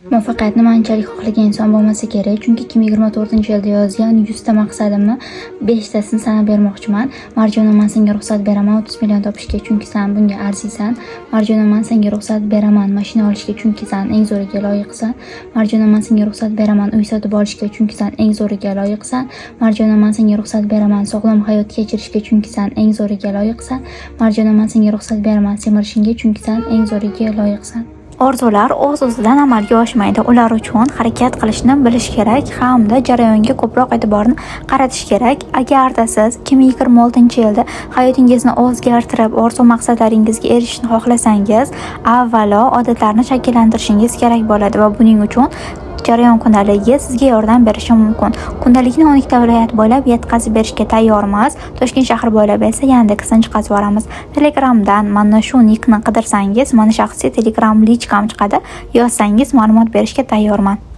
Muvaffaqiyatni manchalik xohlagan inson bo'lmasa kerak, chunki 2024-yilda yozgan 100 ta maqsadimni 5 tasini sanab bermoqchiman. Marjona, men senga ruxsat beraman 30 million topishga, chunki sen bunga arziysan. Marjona, men senga ruxsat beraman mashina olishga, chunki sen eng zo'riga loyiqsan. Marjona, men senga ruxsat beraman uy sotib olishga, chunki sen eng zo'riga loyiqsan. Marjona, men senga ruxsat beraman sog'lom hayot kechirishga, chunki sen eng zo'riga loyiqsan. Marjona, men senga ruxsat beraman semirishingga, chunki sen eng zo'riga loyiqsan. Orzular o'z-o'zidan amalga oshmaydi. Ular uchun harakat qilishni bilish kerak hamda jarayonga ko'proq e'tiborni qaratish kerak. Agarda siz 2026-yilda hayotingizni o'zgartirib, orzu maqsadlaringizga erishishni xohlasangiz, avvalo odatlarni shakllantirishingiz kerak bo'ladi va buning uchun jarayon kundaligi sizga yordam berishi mumkin. Kundalikni 12 ta viloyat bo'ylab yetkazib berishga tayyormiz. Toshkent shahri bo'ylab esa Yandexdan chiqazib yuboramiz. Telegramdan mana shu nickni qidirsangiz, mana shaxsiy Telegram lichkam chiqadi. Yozsangiz ma'lumot berishga tayyorman.